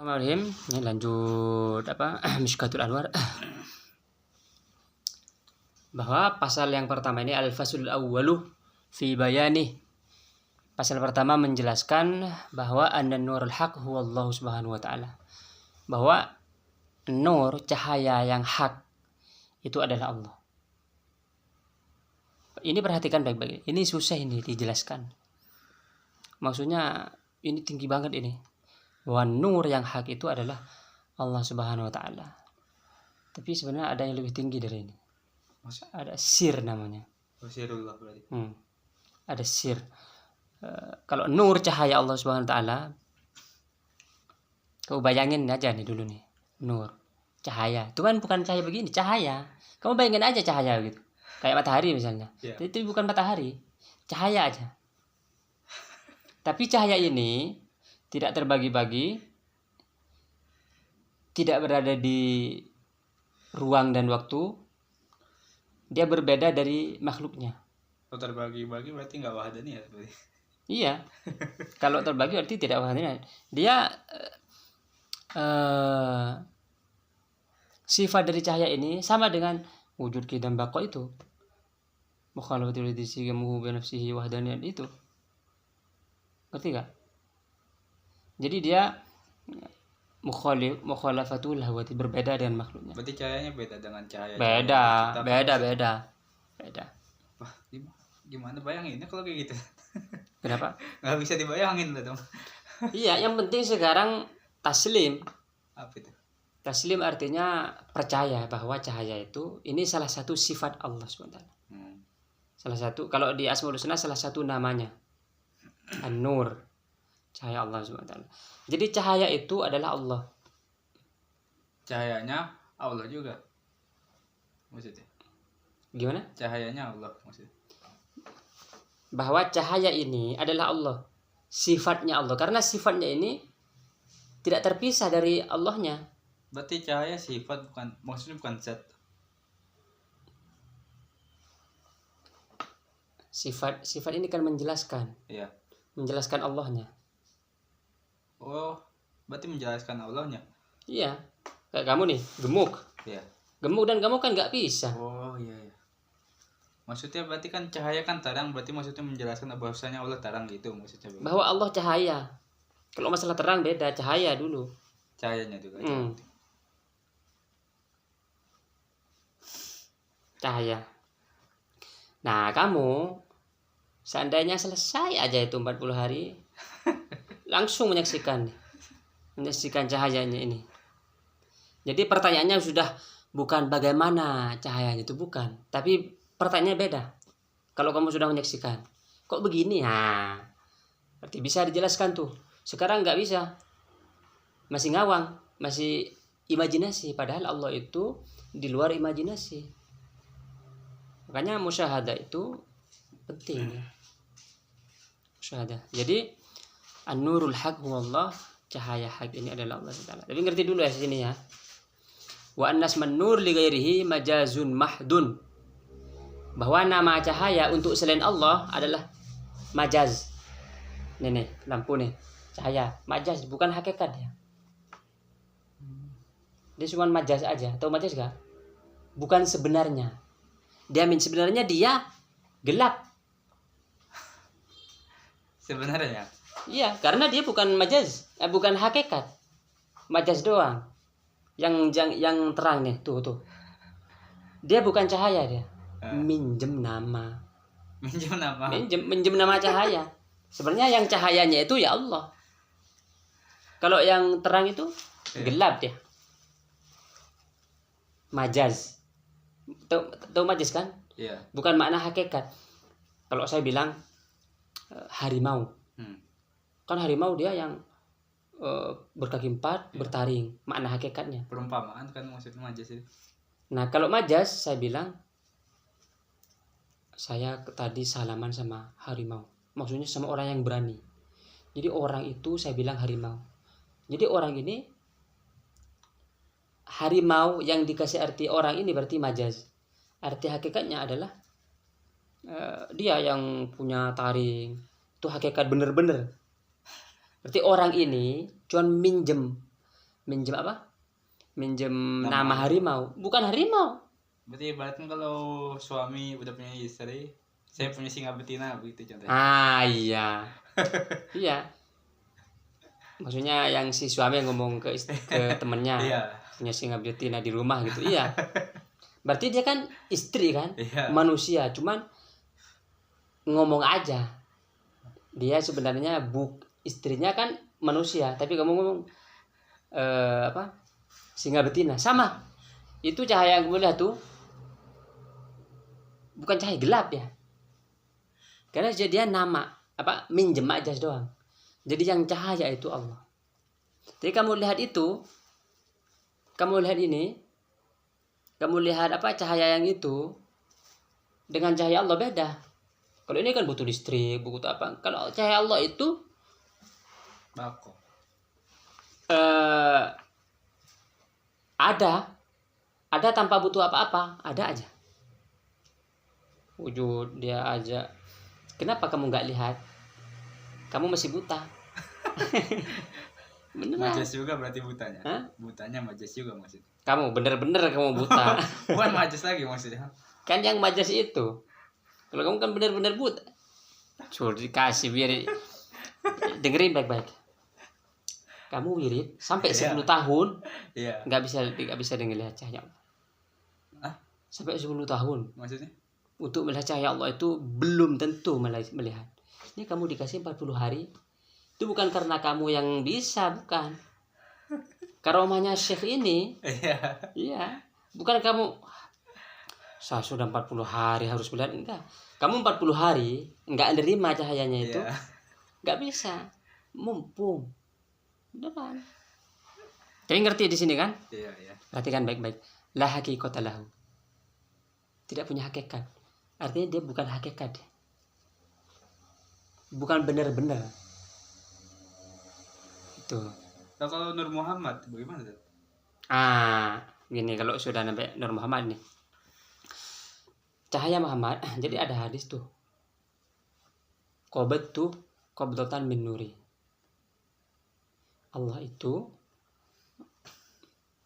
Bismillahirrahmanirrahim. Ini lanjut Mishkatul Anwar. Bahwa pasal yang pertama ini al-faslul awwalu fi bayani. Pasal pertama menjelaskan bahwa an-nurul haq huwa Allah Subhanahu wa taala. Bahwa nur, cahaya yang hak itu adalah Allah. Ini perhatikan baik-baik. Ini susah ini dijelaskan. Maksudnya ini tinggi banget ini. Bahwa nur yang hak itu adalah Allah Subhanahu wa taala. Tapi sebenarnya ada yang lebih tinggi dari ini. Ada sir namanya. Sirullah berarti. Ada sir. Kalau nur cahaya Allah Subhanahu wa taala, kau bayangin aja nih dulu nih. Nur, cahaya. Itu kan bukan cahaya begini, cahaya. Kamu bayangin aja cahaya gitu. Kayak matahari misalnya. Yeah. Itu bukan matahari. Cahaya aja. Tapi cahaya ini tidak terbagi-bagi, tidak berada di ruang dan waktu, dia berbeda dari makhluknya. Kalau terbagi-bagi berarti nggak wahdaniyah berarti. Iya, kalau terbagi berarti tidak wahdaniyah. Dia sifat dari cahaya ini sama dengan wujud qidam baqa itu. Mukhalafatul hadisi gamuhu bi nafsihi wahdaniyah itu. Ngerti gak? Jadi dia mukhalafatul hawati, berbeda dengan makhluknya. Berarti cahayanya beda dengan cahaya. Beda. Wah, gimana bayanginnya kalau kayak gitu? Kenapa? Nggak bisa dibayangin lah dong. Iya, yang penting sekarang taslim. Apa itu? Taslim artinya percaya bahwa cahaya itu ini salah satu sifat Allah SWT. Salah satu, kalau di Asmaul Husna salah satu namanya An-Nur, cahaya Allah SWT. Jadi cahaya itu adalah Allah. Cahayanya Allah juga maksudnya. Gimana? Cahayanya Allah maksudnya. Bahwa cahaya ini adalah Allah, sifatnya Allah, karena sifatnya ini tidak terpisah dari Allahnya. Berarti cahaya sifat, bukan, maksudnya bukan zat. Sifat ini kan menjelaskan. Iya. Menjelaskan Allahnya. Oh, berarti menjelaskan Allahnya. Iya. Kayak kamu nih, gemuk. Iya. Gemuk dan gemuk kan nggak bisa. Oh iya. Maksudnya berarti kan cahaya kan terang, berarti maksudnya menjelaskan bahwasanya Allah terang gitu maksudnya. Bahwa Allah cahaya. Kalau masalah terang beda, cahaya dulu. Cahayanya juga. Cahaya. Nah, kamu seandainya selesai aja itu 40 hari, langsung menyaksikan cahayanya ini. Jadi pertanyaannya sudah bukan bagaimana cahayanya itu, bukan, tapi pertanyaannya beda. Kalau kamu sudah menyaksikan, kok begini? Nah, berarti bisa dijelaskan tuh. Sekarang nggak bisa, masih ngawang, masih imajinasi. Padahal Allah itu di luar imajinasi. Makanya musyahadah itu penting. Musyahadah. Jadi an-nurul haq huwa Allah, cahaya hak ini adalah Allah Taala. Tapi ngerti dulu ya sini ya. Wa annas man-nur li ghairihi majazun mahdun. Bahwa nama cahaya untuk selain Allah adalah majaz. Nih, lampu nih, cahaya, majaz, bukan hakikat ya. Dia cuma majaz aja. Tahu majaz gak? Bukan sebenarnya. Sebenarnya dia gelap. Sebenarnya? Iya, karena dia bukan majaz, bukan hakikat. Majaz doang. Yang terang nih, tuh. Dia bukan cahaya dia. Minjem nama. Minjem nama cahaya. Sebenarnya yang cahayanya itu ya Allah. Kalau yang terang itu gelap dia. Majaz. Tahu majaz kan? Iya. Bukan makna hakikat. Kalau saya bilang harimau. Kan harimau dia yang berkaki 4, bertaring. Makna hakikatnya. Perumpamaan kan maksudnya majaz itu. Nah, kalau majaz saya bilang saya tadi salaman sama harimau. Maksudnya sama orang yang berani. Jadi orang itu saya bilang harimau. Jadi orang ini harimau yang dikasih arti orang ini berarti majaz. Arti hakikatnya adalah dia yang punya taring. Itu hakikat bener-bener. Berarti orang ini cuma minjem Minjem apa? Minjem Nama nama harimau. Bukan harimau. Berarti ibaratnya kalau suami udah punya istri, saya punya singa betina begitu contohnya. Ah iya. Iya. Maksudnya yang si suami yang ngomong ke temennya. Iya. Punya singa betina di rumah gitu. Iya. Berarti dia kan istri kan? Iya. Manusia, cuman ngomong aja. Dia sebenarnya istrinya kan manusia, tapi kamu ngomong apa? Singa betina. Sama. Itu cahaya yang kamu lihat tuh bukan cahaya gelap ya. Karena dia nama apa? Minjem aja doang. Jadi yang cahaya itu Allah. Jadi kamu lihat itu, kamu lihat ini, kamu lihat apa cahaya yang itu dengan cahaya Allah beda. Kalau ini kan butuh listrik, butuh apa? Kalau cahaya Allah itu Bako. ada tanpa butuh apa-apa, ada aja. Wujud dia aja. Kenapa kamu nggak lihat? Kamu masih buta. Beneran. Majas juga berarti butanya. Hah? Butanya majas juga maksudnya. Kamu bener-bener kamu buta. Bukan majas lagi maksudnya. Kan yang majas itu. Kalau kamu kan bener-bener buta. Suruh dikasih biar dengerin baik-baik. Kamu wirid sampai 10 tahun Iya. nggak bisa ngelihat cahaya Allah. Hah? Sampai 10 tahun Maksudnya? untuk melihat cahaya Allah itu belum tentu melihat. Ini kamu dikasih 40 hari. Itu bukan karena kamu yang bisa, bukan. Karomahnya Syekh ini, Iya. iya, bukan kamu saya sudah 40 hari harus melihat, enggak. Kamu 40 hari enggak nerima cahayanya itu. Iya. Enggak bisa. Mumpung. Beneran. Jadi ngerti di sini kan? Iya, iya. Perhatikan baik-baik. La haqiqata lahu. Tidak punya hakikat. Artinya dia bukan hakikat. Bukan benar-benar. Itu. Nah, kalau Nur Muhammad bagaimana tuh? Gini kalau sudah sampai Nur Muhammad nih. Cahaya Muhammad, jadi ada hadis tuh. Qabadtu qabdatan min nuri. Allah itu,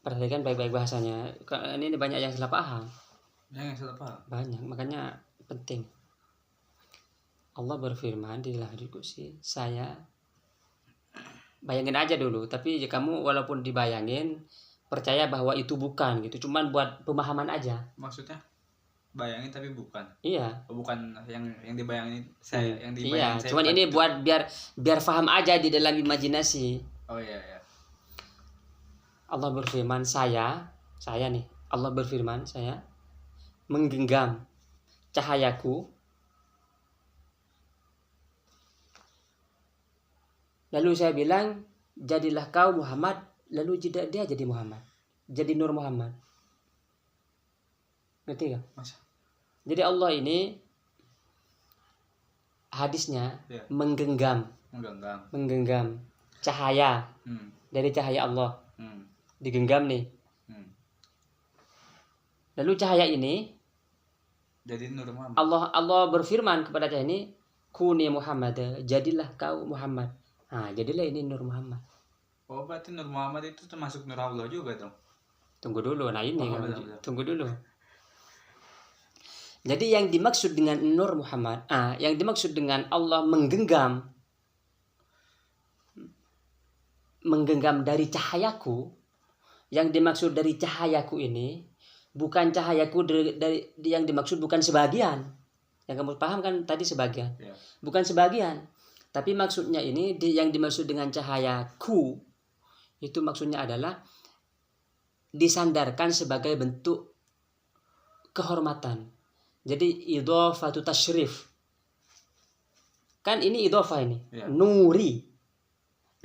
perhatikan baik-baik bahasanya. Ini banyak yang salah paham. Yang salah paham. Banyak, makanya penting. Allah berfirman di dalam hadis qudsi, saya bayangin aja dulu, tapi kamu walaupun dibayangin percaya bahwa itu bukan gitu, cuman buat pemahaman aja. Maksudnya bayangin tapi bukan. Iya. Bukan yang dibayangin saya, yang Iya, dibayangin saya. cuman bukan ini itu. buat biar paham aja di dalam imajinasi. Oh iya, iya. Allah berfirman, saya nih, Allah berfirman, saya menggenggam cahayaku. Lalu saya bilang, jadilah kau Muhammad. Lalu dia jadi Muhammad. Jadi Nur Muhammad. Ngerti gak? Masa? Jadi Allah ini hadisnya Iya. menggenggam cahaya dari cahaya Allah. Digenggam nih. Lalu cahaya ini Jadi Nur Muhammad. Allah berfirman kepada cahaya ini, kuni Muhammad, jadilah kau Muhammad. Nah, jadilah ini Nur Muhammad. Oh, berarti Nur Muhammad itu termasuk Nur Allah juga dong. Tunggu dulu, nah ini Oh, kan. betul. Tunggu dulu. Jadi yang dimaksud dengan Nur Muhammad, yang dimaksud dengan Allah menggenggam dari cahayaku, yang dimaksud dari cahayaku ini bukan cahayaku dari yang dimaksud bukan sebagian. Yang kamu paham kan tadi sebagian. Ya. Bukan sebagian. Tapi maksudnya ini yang dimaksud dengan cahayaku itu maksudnya adalah disandarkan sebagai bentuk kehormatan. Jadi idhofatu tasyrif. Kan ini idhofah ini. Ya. Nuri.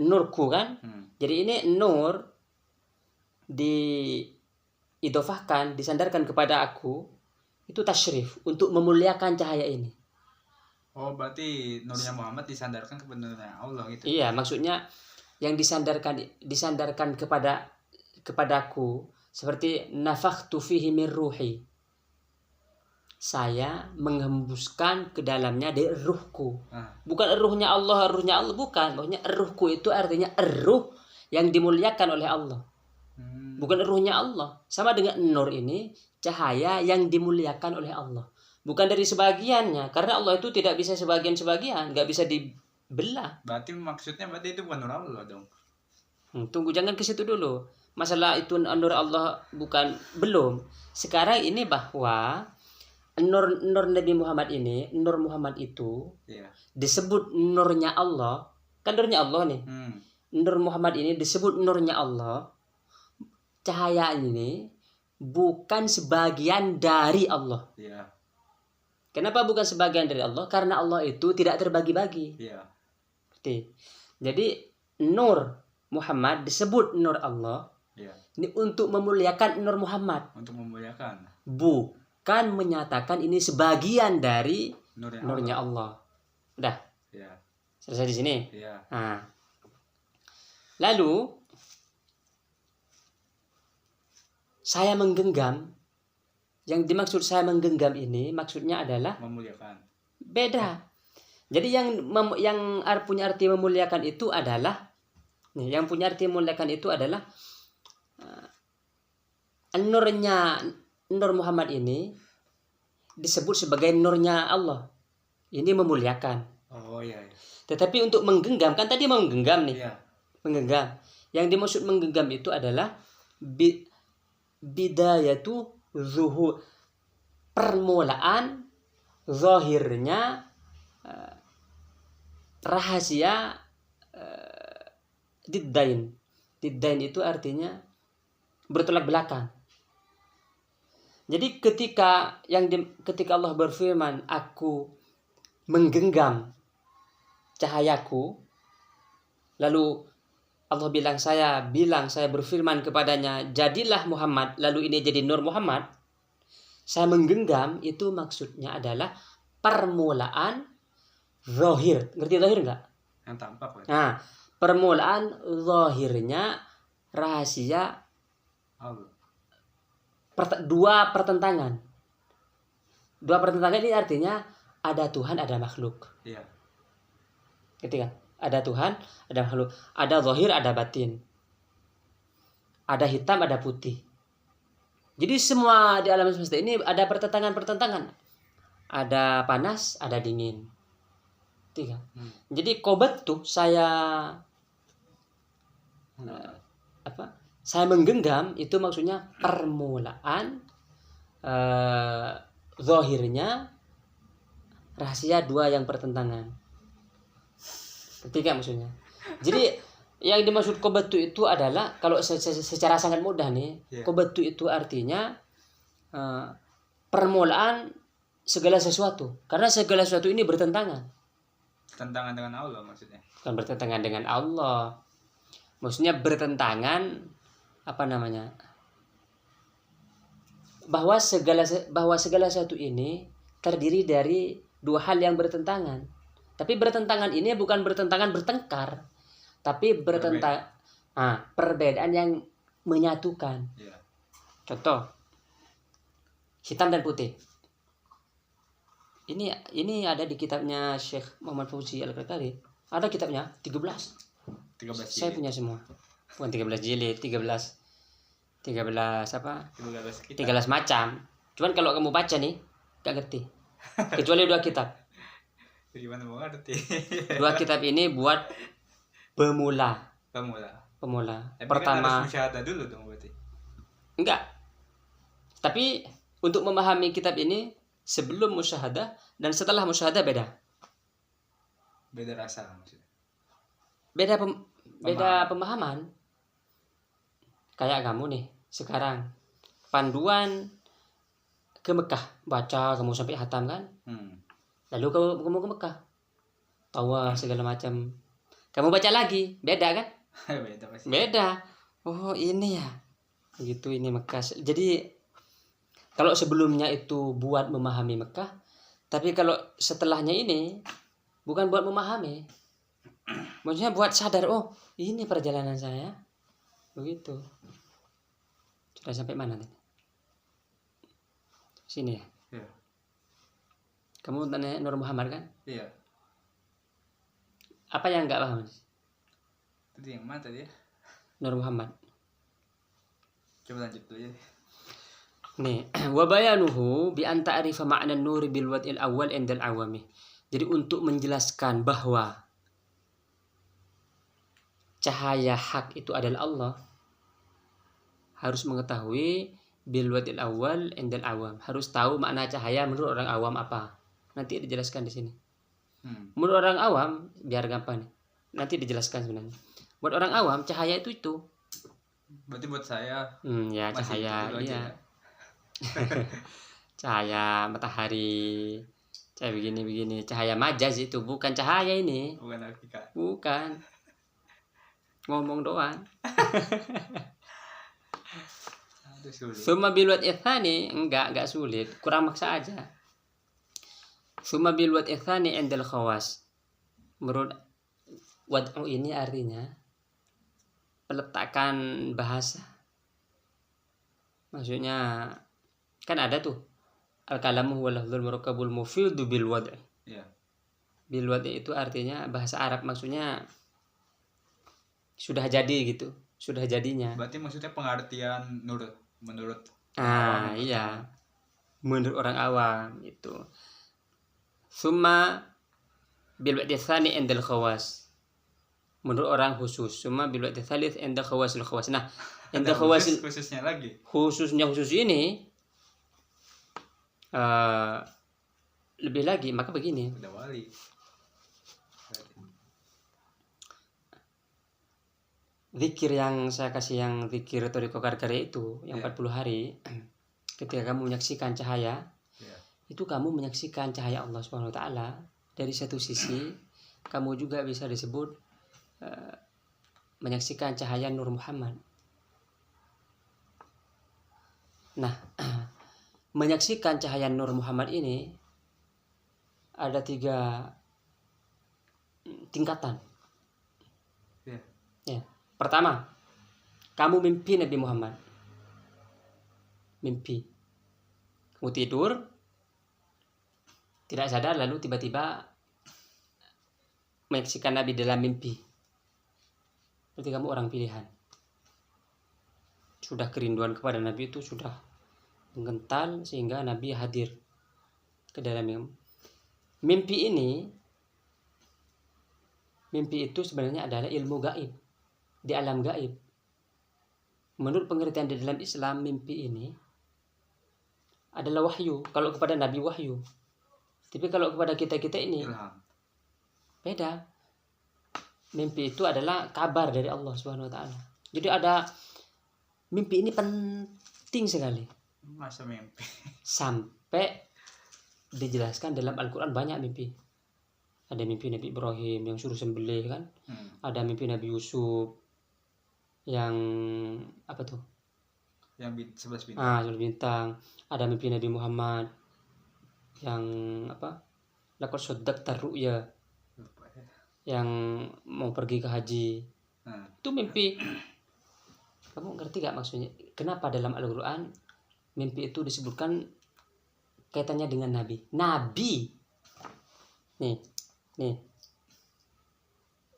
Nurku kan? Jadi ini nur diidhofahkan, disandarkan kepada aku. Itu tasyrif untuk memuliakan cahaya ini. Oh, berarti nurnya Muhammad disandarkan kepada nurnya Allah gitu. Iya, maksudnya yang disandarkan kepadaku seperti nafakhtu fihi min ruhi. Saya menghembuskan ke dalamnya dari ruhku. Bukan ruhnya Allah bukan. Maksudnya ruhku itu artinya ruh yang dimuliakan oleh Allah. Bukan ruhnya Allah. Sama dengan nur ini cahaya yang dimuliakan oleh Allah. Bukan dari sebagiannya, karena Allah itu tidak bisa sebagian-sebagian, nggak bisa dibelah. Berarti maksudnya berarti itu bukan nur Allah dong. Tunggu, jangan ke situ dulu. Masalah itu nur Allah bukan, belum. Sekarang ini bahwa nur Nabi Muhammad ini, nur Muhammad itu Iya. disebut nurnya Allah. Kan nurnya Allah nih. Nur Muhammad ini disebut nurnya Allah. Cahaya ini bukan sebagian dari Allah. Iya. Kenapa bukan sebagian dari Allah? Karena Allah itu tidak terbagi-bagi. Iya. Jadi nur Muhammad disebut nur Allah. Iya. Ini untuk memuliakan nur Muhammad. Untuk memuliakan. Bukan menyatakan ini sebagian dari nurnya Allah. Udah. Iya. Selesai di sini. Iya. Nah. Lalu saya menggenggam. Yang dimaksud saya menggenggam ini maksudnya adalah Memuliakan. beda. Jadi yang punya arti memuliakan itu adalah yang punya arti memuliakan itu adalah nur Muhammad ini disebut sebagai nurnya Allah. Ini memuliakan. Oh iya. Tetapi untuk menggenggam, kan tadi mau menggenggam nih. Iya. Menggenggam. Yang dimaksud menggenggam itu adalah bidayatu zuhur, permulaan zahirnya rahasia diddain. Diddain itu artinya bertolak belakang. Jadi ketika Allah berfirman, aku menggenggam cahayaku, lalu Allah bilang saya berfirman kepadanya, jadilah Muhammad, lalu ini jadi nur Muhammad. Saya menggenggam itu maksudnya adalah permulaan zahir. Ngerti zahir enggak? Yang tampak. Nah, permulaan zahirnya rahasia Allah. Dua pertentangan. Dua pertentangan ini artinya ada Tuhan, ada makhluk. Iya. Gitu kan? Ada Tuhan, ada makhluk. Ada zahir, ada batin. Ada hitam, ada putih. Jadi semua di alam semesta ini ada pertentangan-pertentangan. Ada panas, ada dingin. Gitu kan? Jadi kobat tuh saya saya menggenggam itu maksudnya permulaan zahirnya rahasia dua yang pertentangan. Ketiga maksudnya. Jadi yang dimaksud qobatu itu adalah kalau secara sangat mudah nih, qobatu itu artinya permulaan segala sesuatu. Karena segala sesuatu ini bertentangan. Bertentangan dengan Allah maksudnya. Bukan bertentangan dengan Allah. Maksudnya bertentangan bahwa segala sesuatu ini terdiri dari dua hal yang bertentangan. Tapi bertentangan ini bukan bertentangan bertengkar, tapi perbedaan yang menyatukan. Yeah. Contoh, hitam dan putih. Ini ada di kitabnya Syekh Muhammad Fauzi Al-Qarqari. Ada kitabnya 13 jilid. Saya punya semua. Bukan 13 jilid, 13 apa? 13 macam. Cuman kalau kamu baca nih, gak ngerti. Kecuali dua kitab. Gimana mau ngerti? Dua kitab ini buat pemula. Tapi Pertama kan harus musyahadah dulu dong berarti. Enggak. Tapi untuk memahami kitab ini sebelum musyahadah dan setelah musyahadah beda. Beda rasa maksudnya. Beda pemahaman. Kayak kamu nih sekarang panduan ke Mekah, baca kamu sampai hatam kan? Lalu kamu ke Mekah, tawaf segala macam. Kamu baca lagi, beda kan? Beda pasti. Beda. Oh ini ya, gitu ini Mekah. Jadi kalau sebelumnya itu buat memahami Mekah, tapi kalau setelahnya ini bukan buat memahami, maksudnya buat sadar, oh ini perjalanan saya, begitu. Sudah sampai mana tadi? Sini ya. Iya. Kamu tanya Nur Muhammad kan? Iya. Apa yang enggak paham? Tadi yang mana tadi ya? Nur Muhammad. Coba lanjut dulu ya. Nih, wa bayanuhu bi an ta'rifa ma'na an-nuri bil wad'il awwal indal awami. Jadi untuk menjelaskan bahwa cahaya hak itu adalah Allah, harus mengetahui bil wad'il awwal indal awam. Harus tahu makna cahaya menurut orang awam apa. Nanti dijelaskan di sini. Menurut orang awam, biar gampang nih. Nanti dijelaskan sebenarnya. Buat orang awam, cahaya itu. Berarti buat saya Ya masih cahaya, itu aja iya. ya. Cahaya matahari, cahaya begini, cahaya majaz itu, bukan cahaya ini, Bukan hakikat. bukan, ngomong doang. Aduh, sulit. Summa bil wad'i tsani, enggak sulit, kurang maksa aja. Summa bil wad'i tsani indal khawas. Menurut wad'u ini artinya peletakan bahasa. Maksudnya kan ada tuh al-kalamu huwa lafdzul murakkabul mufidu bil wad'i. Iya. Bil wad'i itu artinya bahasa Arab, maksudnya sudah jadi gitu, sudah jadinya. Berarti maksudnya pengertian menurut Iya. Menurut orang awam itu. Summa bil wad'i tsani indal khawas. Menurut orang khusus. Summa bil wad'i tsalits indal khawasil khawas. Nah, indal khawasil khususnya lagi. Khusus ini lebih lagi, maka begini. Udah wali. Zikir yang saya kasih, yang zikir Thariqah Karkaria itu, yang 40 hari, ketika kamu menyaksikan cahaya, itu kamu menyaksikan cahaya Allah Subhanahu wa taala. Dari satu sisi, kamu juga bisa disebut menyaksikan cahaya Nur Muhammad. Nah, menyaksikan cahaya Nur Muhammad ini ada 3 tingkatan. Ya. Pertama, kamu mimpi Nabi Muhammad. Mimpi. Kamu tidur, tidak sadar, lalu tiba-tiba menyaksikan Nabi dalam mimpi. Berarti kamu orang pilihan. Sudah kerinduan kepada Nabi itu sudah menggental sehingga Nabi hadir ke dalam mimpi ini. Mimpi itu sebenarnya adalah ilmu gaib, di alam gaib. Menurut pengertian di dalam Islam, mimpi ini adalah wahyu. Kalau kepada Nabi wahyu, tapi kalau kepada kita ini Ilham. beda. Mimpi itu adalah kabar dari Allah Subhanahu wa taala. Jadi ada mimpi ini penting sekali. Masa mimpi. Sampai dijelaskan dalam Al-Qur'an banyak mimpi. Ada mimpi Nabi Ibrahim yang suruh sembelih kan? Ada mimpi Nabi Yusuf yang apa tuh? Yang 11 bintang. 11 bintang. Ada mimpi Nabi Muhammad yang apa? Laqad shaddaqta ru'ya, yang mau pergi ke haji. Itu mimpi. Kamu ngerti gak maksudnya? Kenapa dalam Al-Quran mimpi itu disebutkan kaitannya dengan Nabi? Nabi. Nih.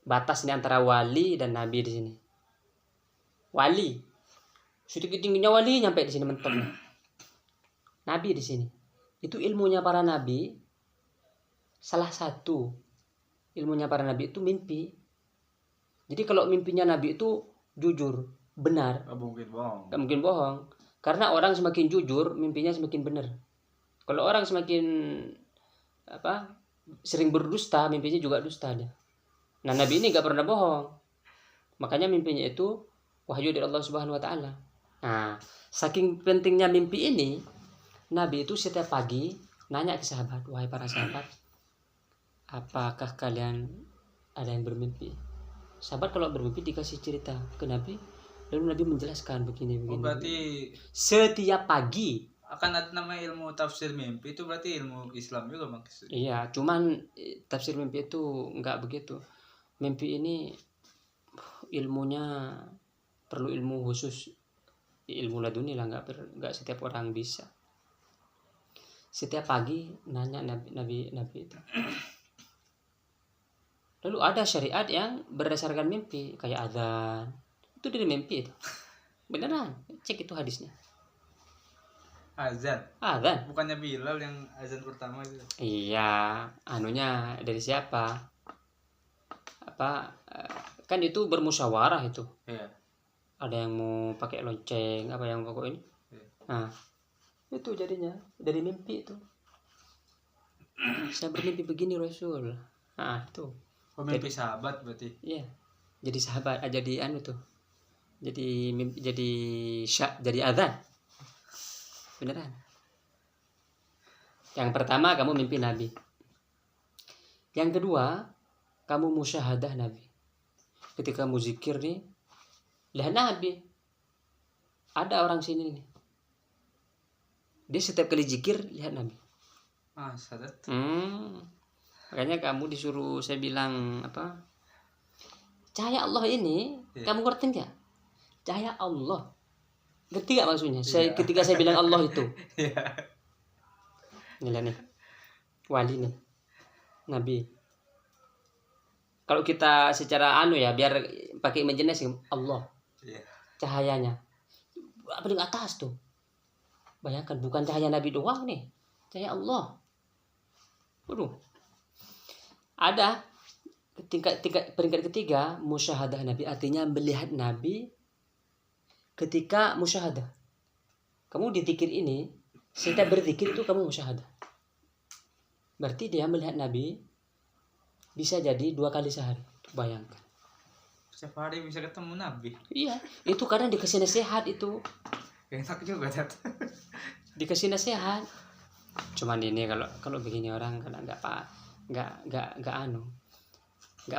Batas ini antara wali dan Nabi di sini. Wali. Setinggi-tingginya wali nyampe di sini mentok. Nabi di sini. Itu ilmunya para nabi. Salah satu ilmunya para nabi itu mimpi. Jadi kalau mimpinya Nabi itu jujur, benar. Gak mungkin bohong. Gak mungkin bohong. Karena orang semakin jujur, mimpinya semakin benar. Kalau orang semakin sering berdusta, mimpinya juga dusta dia. Nah, Nabi ini gak pernah bohong. Makanya mimpinya itu wahyu dari Allah Subhanahu wa taala. Nah, saking pentingnya mimpi ini, Nabi itu setiap pagi nanya ke sahabat, "Wahai para sahabat, apakah kalian ada yang bermimpi?" Sahabat kalau bermimpi dikasih cerita ke Nabi, lalu Nabi menjelaskan begini. Berarti setiap pagi akan ada namanya ilmu tafsir mimpi, itu berarti ilmu Islam juga maksudnya. Iya, cuman tafsir mimpi itu enggak begitu. Mimpi ini ilmunya perlu ilmu khusus, ilmu laduni lah, enggak setiap orang bisa. Setiap pagi nanya Nabi itu. Lalu ada syariat yang berdasarkan mimpi, kayak azan. Itu dari mimpi itu. Beneran, cek itu hadisnya. Azan. Adzan. Bukannya Bilal yang azan pertama itu? Iya, anunya dari siapa? Kan itu bermusyawarah itu. Iya. Ada yang mau pakai lonceng, apa yang pokok ini. Iya. Nah, itu jadinya dari mimpi itu. Saya bermimpi begini Rasul. Nah, itu. Mimpi sahabat berarti. Iya. Jadi sahabat, jadi anu tuh. Jadi mimpi, jadi adzan. Beneran. Yang pertama kamu mimpi Nabi. Yang kedua, kamu musyahadah Nabi. Ketika kamu zikir nih, lihat Nabi. Ada orang sini nih. Dia setiap kali zikir lihat Nabi. Sadat. Makanya kamu disuruh, saya bilang apa? Cahaya Allah ini, kamu ngerti nggak? Cahaya Allah. Ngerti nggak maksudnya? Ketika saya bilang Allah itu. Iya. Ini nih. Wali nih. Nabi. Kalau kita secara biar pakai imajinasi Allah. Iya. Cahayanya. Apa di atas tuh? Bayangkan bukan cahaya Nabi doang nih. Cahaya Allah. Waduh. Ada peringkat ketiga musyahadah Nabi, artinya melihat Nabi ketika musyahadah. Kamu di zikir ini, setiap berzikir itu kamu musyahadah. Berarti dia melihat Nabi bisa jadi 2 kali sehari. Bayangkan. Setiap hari bisa ketemu Nabi. Iya, itu karena dikasih nasihat itu. Enak juga dat. Dikasih nasihat. Cuman ini kalau begini orang kadang nggak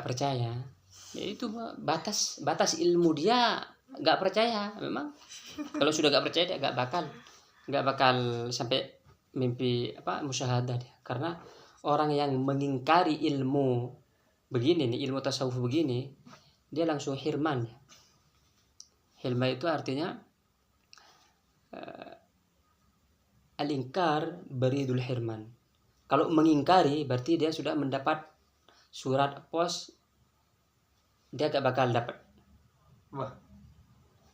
percaya. Ya itu batas ilmu dia nggak percaya memang. Kalau sudah nggak percaya dia nggak bakal sampai mimpi musyahadah dia. Karena orang yang mengingkari ilmu begini nih, ilmu tasawuf begini, dia langsung hirman. Hilma itu artinya al-inkar baridul hirman. Kalau mengingkari berarti dia sudah mendapat surat pos, dia gak bakal dapat. Wah.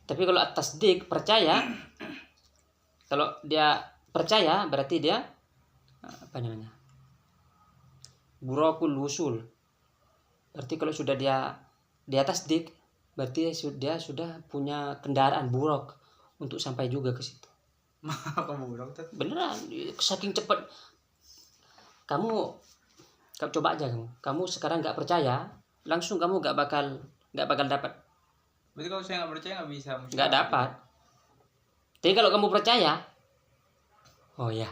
Tapi kalau tasdik percaya, kalau dia percaya berarti dia burakul wusul. Berarti kalau sudah dia di atas dik, berarti dia sudah punya kendaraan burak untuk sampai juga ke situ. Burak tuh. Beneran, saking cepat. Kamu coba aja kamu sekarang nggak percaya, langsung kamu nggak bakal dapat. Berarti kalau saya nggak percaya nggak bisa. Nggak dapat. Tapi kalau kamu percaya, oh ya.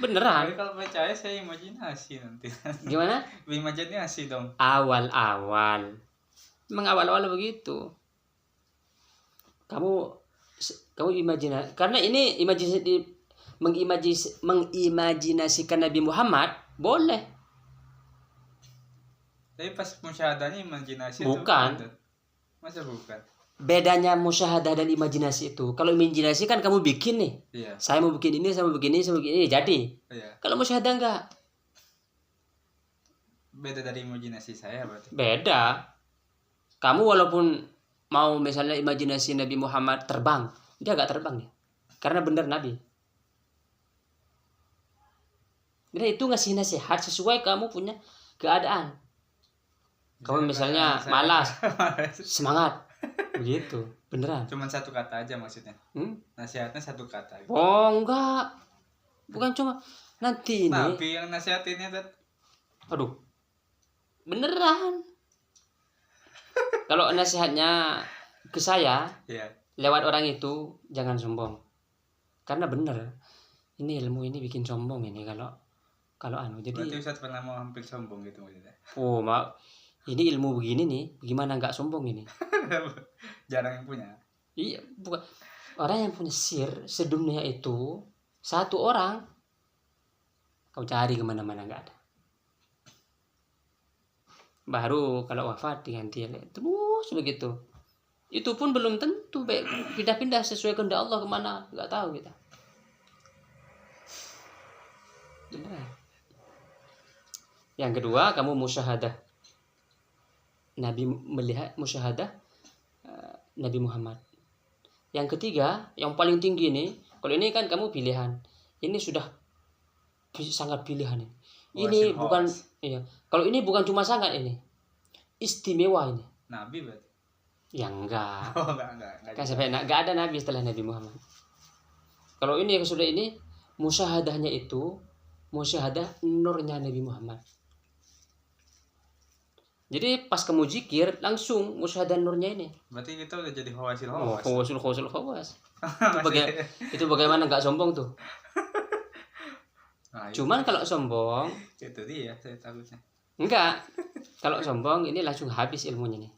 Beneran. Tapi kalau percaya saya imajinasi nanti. Gimana? Imajinasi dong. Awal-awal. Memang awal-awal begitu. Kamu imajinasi, karena ini mengimajinasikan Nabi Muhammad boleh. Tapi pas musyahadahnya imajinasi bukan. Itu masa bukan? Bedanya musyahadah dan imajinasi itu, kalau imajinasi kan kamu bikin nih. Iya. Saya mau bikin ini, saya mau bikin ini, jadi. Iya. Kalau musyahadah enggak. Beda dari imajinasi saya berarti. Beda. Kamu walaupun mau misalnya imajinasi Nabi Muhammad terbang, dia enggak terbang ya. Karena benar Nabi. Jadi itu ngasih nasihat sesuai kamu punya keadaan. Kamu misalnya malas, semangat. Begitu, beneran. Cuman satu kata aja maksudnya. Nasihatnya satu kata. Gitu. Oh enggak, bukan cuma nanti ini. Nabi yang nasihatinnya Aduh, beneran. Kalau nasihatnya ke saya, yeah, lewat orang itu jangan sombong. Karena bener, ini ilmu ini bikin sombong ini kalau jadi. Berarti Ustaz pernah mau hampir sombong gitu maksudnya. Oh ini ilmu begini nih, gimana nggak sombong ini? Jarang yang punya. Iya, bukan orang yang punya sedunia itu satu orang. Kau cari kemana-mana nggak ada. Baru kalau wafat diganti terus begitu. Itu pun belum tentu pindah-pindah sesuai kehendak Allah kemana, nggak tahu kita. Benar. Yang kedua, kamu musyahadah Nabi melihat musyahadah Nabi Muhammad. Yang ketiga, yang paling tinggi nih, kalau ini kan kamu pilihan. Ini sudah sangat pilihan ini. Ini bukan iya. Kalau ini bukan cuma sangat ini. Istimewa ini. Nabi berarti. Ya enggak. Oh, enggak. Kan sampai enggak ada nabi setelah Nabi Muhammad. Kalau ini sudah ini musyahadahnya itu musyahadah nurnya Nabi Muhammad. Jadi pas kamu zikir langsung musyahadah nurnya ini. Berarti kita udah jadi khawasil Khawas. Itu bagaimana enggak sombong tuh? Nah, Cuman kalau sombong itu dia saya takutnya. enggak. Kalau sombong ini langsung habis ilmunya nih.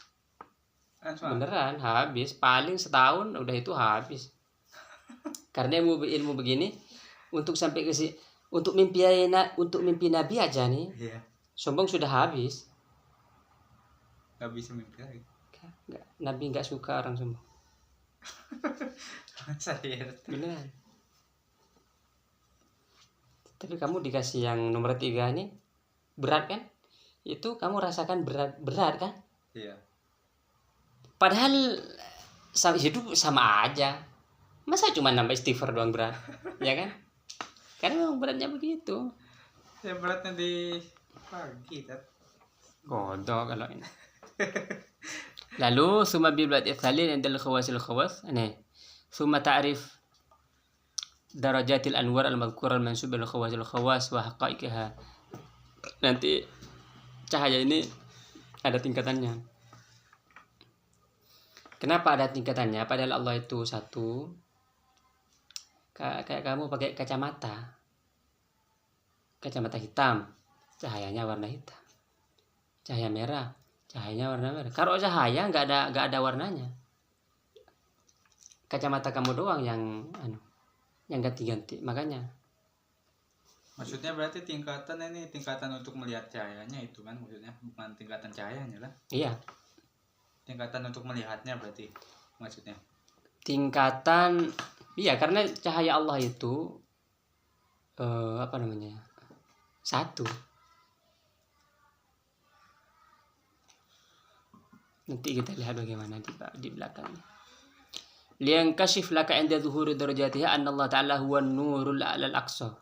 Langsung. Beneran habis, paling setahun udah itu habis. Karena ilmu begini untuk sampai ke untuk mimpi Nabi aja nih. Iya. Sombong sudah habis. Gak bisa mimpi lagi. Nabi nggak suka orang sombong. Saya Beneran. Tapi kamu dikasih yang nomor 3 nih berat kan? Itu kamu rasakan berat kan? iya. Padahal hidup sama aja. Masa cuma nambah istighfar doang berat? Ya kan? Karena memang beratnya begitu. Ya beratnya di pagi kan. Kodok kalau ini. Lalu summa bil berat ithalin indal khawasil khawas. Nih. Summa ta'rif darajatil anwar al-madhkur al-mansub bil khawasil khawas wa haqaiqiha. Nanti cahaya ini ada tingkatannya. Kenapa ada tingkatannya? Padahal Allah itu satu. Kayak kamu pakai kacamata hitam, cahayanya warna hitam. Cahaya merah, cahayanya warna merah. Kalau cahaya nggak ada warnanya. Kacamata kamu doang yang ganti-ganti. Makanya. Maksudnya berarti tingkatan untuk melihat cahayanya itu kan maksudnya, bukan tingkatan cahayanya lah. Iya. Tingkatan untuk melihatnya berarti maksudnya. Tingkatan, iya karena cahaya Allah itu satu. Nanti kita lihat bagaimana di belakangnya. Liyankashif laka inda zuhuri darajatiha anna Allah Ta'ala huwa nurul a'lal aqsa.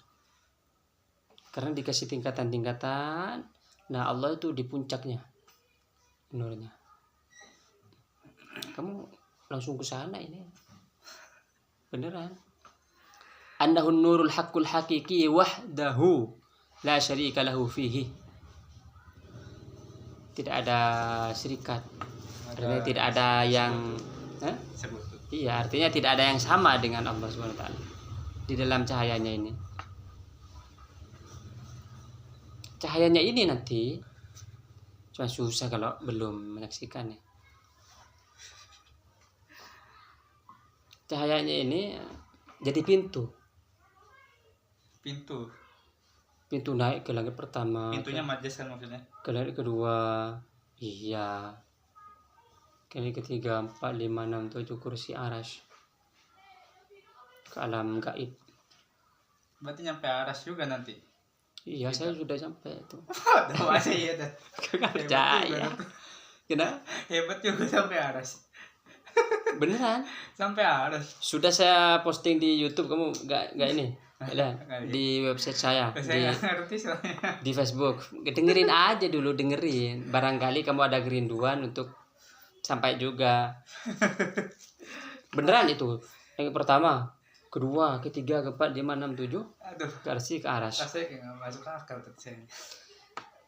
Karena dikasih tingkatan-tingkatan, nah Allah itu di puncaknya nurnya. Kamu langsung ke sana ini. Beneran. Annahun nurul haqqul haqiqi wahdahu la syarika lahu fihi. Tidak ada syirikat. Artinya tidak ada yang iya, artinya tidak ada yang sama dengan Allah Subhanahu wa taala di dalam cahayanya ini. Cahayanya ini nanti cuma susah kalau belum menyaksikannya. Cahayanya ini jadi pintu naik ke langit pertama. Pintunya majas kan maksudnya. Ke langit kedua, iya. Ke langit ketiga, 4, 5, 6, 7 kursi arasy. Ke alam gaib. Berarti nyampe aras juga nanti. Iya, saya sudah sampai itu. Udah masih ya dah. Gak percaya. Kenapa? Hebat juga sampai aras. Beneran? Sampai aras. Sudah saya posting di YouTube, kamu gak ini? Di website saya, Saya ngerti soalnya. di Facebook. Dengerin aja dulu, dengerin. Barangkali kamu ada kerinduan untuk sampai juga. Beneran itu. Yang pertama, kedua, ketiga, keempat, 5, 6, 7. Aduh. Ke aras. Rasanya kayak gak masuk akal tuh saya.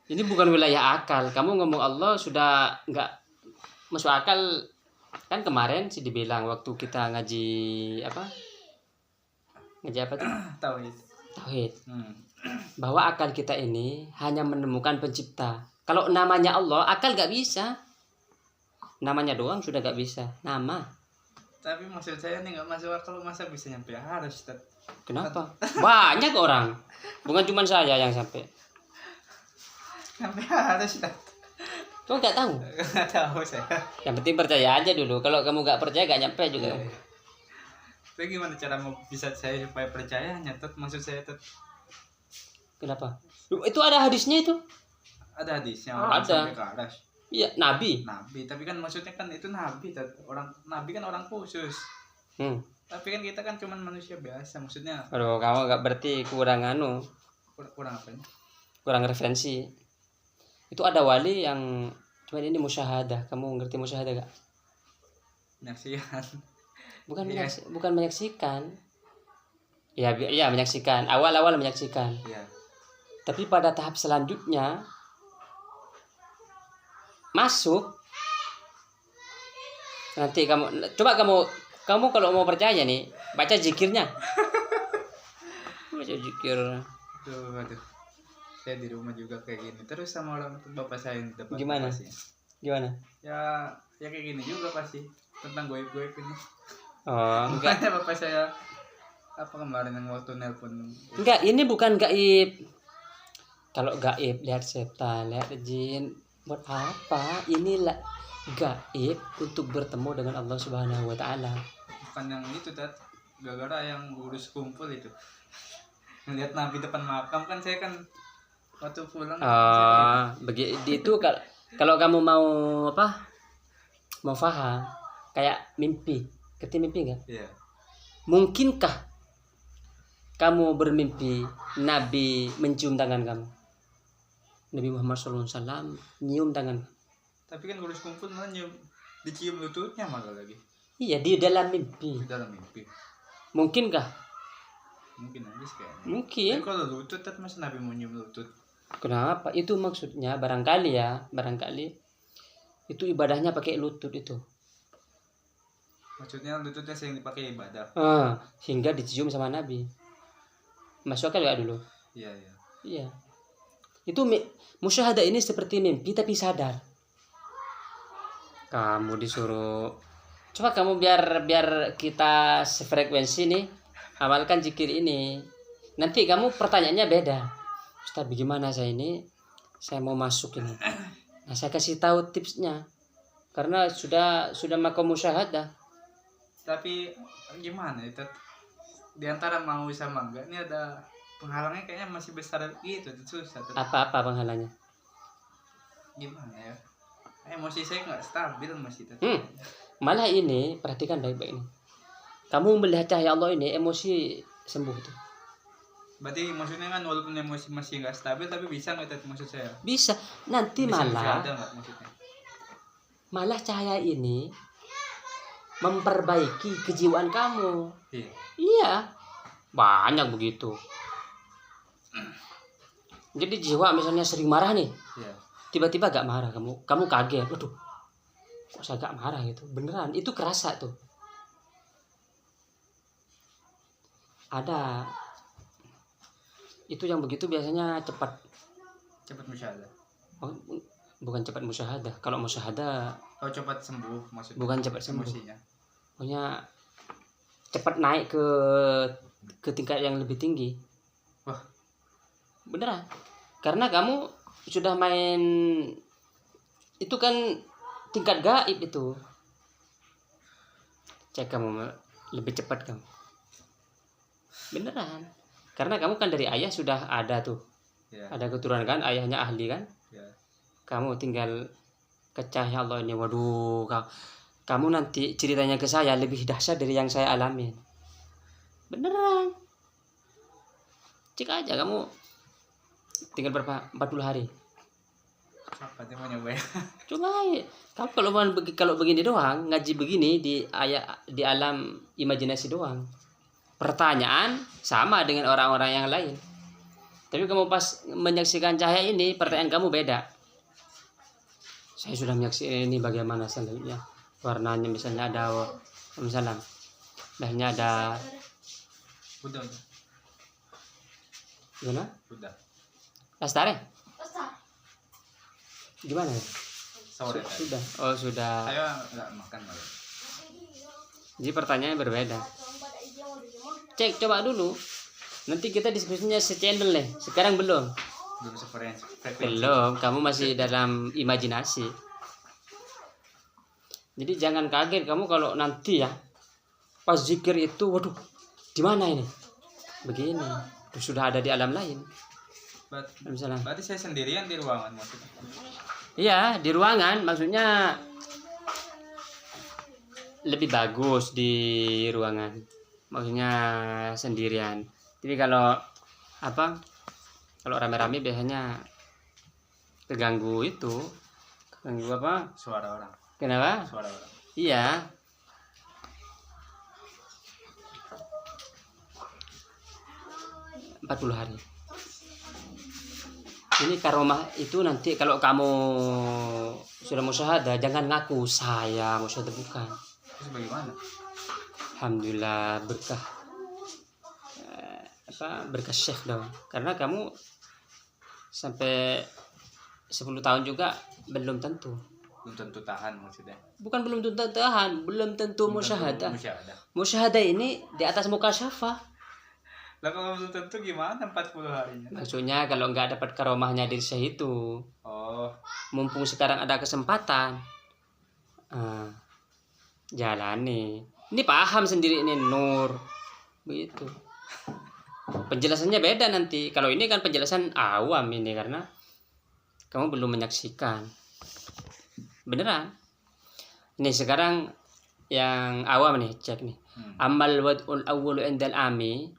Ini bukan wilayah akal. Kamu ngomong Allah sudah nggak masuk akal. Kan kemarin sih dibilang waktu kita ngaji apa? Ngaji apa tuh? Tauhid. Bahwa akal kita ini hanya menemukan pencipta. Kalau namanya Allah, akal nggak bisa. Namanya doang sudah nggak bisa. Nama. Tapi maksud saya nih nggak masuk akal, masa bisa nyampe aras, Ustaz? Kenapa? Banyak orang. Bukan cuma saya yang sampai. Sampai aras, Ustaz. Kamu nggak tahu? Nggak tahu saya. Yang penting percaya aja dulu. Kalau kamu nggak percaya nggak nyampe juga. Tapi gimana cara mau bisa saya supaya percaya nyatet maksud saya Tet? Kenapa? Itu ada hadisnya itu. Ada hadisnya Ada. sampai ke aras. Iya, nabi. Nabi, tapi kan maksudnya kan itu nabi, nabi kan orang khusus. Hmm. Tapi kan kita kan cuman manusia biasa, maksudnya Aduh, kamu gak berarti kurang kurang apa nih? kurang referensi. Itu ada wali yang cuman ini musyahadah. Kamu ngerti musyahadah gak? Penyaksian. Bukan Iya. bukan menyaksikan. Ya, iya menyaksikan. Awal-awal menyaksikan. Iya. Tapi pada tahap selanjutnya masuk. Nanti coba kamu kalau mau percaya nih, baca zikirnya. Baca zikir. Aduh. Saya di rumah juga kayak gini. Terus sama orang bapak saya yang di depan. Gimana? pasti. Gimana? Ya kayak gini juga pasti tentang goib-goib ini. Oh, enggak. Makanya bapak saya apa kemarin yang waktu nelpon. Enggak, ini bukan gaib. Kalau gaib lihat setan, lihat jin, buat apa? Inilah gaib untuk bertemu dengan Allah Subhanahu wa taala. Bukan yang itu Tat, gara-gara yang urus kumpul itu. Ngeliat Nabi depan makam kan saya kan waktu pulang. Begitu itu kalau kamu mau apa? Mau paham kayak mimpi. Ngerti mimpi enggak? Iya. Mungkinkah kamu bermimpi Nabi mencium tangan kamu? Nabi Muhammad SAW nyium tangan. Tapi kan urus kumpul malah dicium lututnya malah lagi. Iya, di dalam mimpi. Di dalam mimpi. Mungkinkah? Mungkin aja sih kayaknya. Mungkin. Tapi kalau lutut Tat, masa Nabi mau nyium lutut? Kenapa? Itu maksudnya barangkali itu ibadahnya pakai lutut itu. Maksudnya lututnya sering dipakai ibadah. Hingga dicium sama Nabi. Masuk akal gak dulu? Iya. Iya. Itu musyahadah ini seperti mimpi tapi sadar. Kamu disuruh coba kamu biar kita sefrekuensi nih, amalkan zikir ini. Nanti kamu pertanyaannya beda. Ustaz, bagaimana saya ini? Saya mau masuk ini. Nah, saya kasih tahu tipsnya. Karena sudah makom musyahadah. Tapi gimana itu? Di antara mau sama enggak ini ada penghalangnya kayaknya masih besar gitu, susah. Apa penghalangnya? Gimana ya? Emosi saya nggak stabil masih itu. Malah ini perhatikan baik-baik ini. Kamu melihat cahaya Allah ini emosi sembuh tuh. Berarti maksudnya kan walaupun emosi masih nggak stabil tapi bisa nggak itu maksud saya? Bisa. Nanti Bisa malah ada nggak maksudnya? Malah cahaya ini memperbaiki kejiwaan kamu. Iya. Iya. Banyak begitu. Jadi jiwa misalnya sering marah nih. Iya. Tiba-tiba gak marah kamu kaget. Waduh. Kok saya gak marah gitu. Beneran itu kerasa tuh. Ada. Itu yang begitu biasanya cepat musyahadah. Oh, bukan cepat musyahadah. Kalau musyahadah Cepat sembuh maksudnya. bukan cepat sembuh. Emosinya. Pokoknya cepat naik ke tingkat yang lebih tinggi. Wah. Beneran. Karena kamu sudah main itu kan tingkat gaib itu. Cek kamu lebih cepat kamu. Beneran. Karena kamu kan dari ayah sudah ada tuh. Ya. Ada keturunan kan, ayahnya ahli kan? Ya. Kamu tinggal ke cahaya Allah ini. Waduh, kamu nanti ceritanya ke saya lebih dahsyat dari yang saya alami. Beneran. Cek aja kamu tinggal berapa 40 hari. Apa dia mau nyoba ya? Coba kamu kalau begini doang, ngaji begini di alam imajinasi doang. Pertanyaan sama dengan orang-orang yang lain. Tapi kamu pas menyaksikan cahaya ini, pertanyaan kamu beda. Saya sudah menyaksikan ini bagaimana selanjutnya. Warnanya misalnya ada misalnya ada Udah. gimana? Udah. Lastare? Gimana ya? Sore tadi. Sudah. Oh, sudah. Saya nggak makan malam. Jadi pertanyaannya berbeda. Cek coba dulu. Nanti kita diskusinya se-channel nih. Sekarang belum. Belum sefrekuensi. Belum, kamu masih dalam imajinasi. Jadi jangan kaget kamu kalau nanti ya pas zikir itu, waduh, di mana ini? Begini, sudah ada di alam lain. Berarti saya sendirian di ruangan maksudnya. Iya, di ruangan maksudnya lebih bagus di ruangan. Maksudnya sendirian. Tapi kalau apa? Kalau rame-rame biasanya keganggu itu. Keganggu apa? Suara orang. Kenapa? Suara orang. Iya. Empat 40 hari. Ini karomah itu nanti kalau kamu sudah musyahadah jangan ngaku saya musyahadah, bukan. Terus bagaimana? Alhamdulillah berkah berkah syekh dong. Karena kamu sampai 10 tahun juga belum tentu. Belum tentu tahan maksudnya. Bukan belum tentu tahan, belum tentu musyahadah. Musyahadah. Musyahadah ini di atas mukasyafah. Lah kalau belum tentu gimana 40 harinya? Maksudnya kalau nggak dapat karomahnya dari syekh itu, Oh, mumpung sekarang ada kesempatan, jalani. Ini paham sendiri ini Nur, begitu. Penjelasannya beda nanti. Kalau ini kan penjelasan awam ini karena kamu belum menyaksikan. Beneran. Ini sekarang yang awam nih, cek nih. Amal wad'ul awwalu indal ami.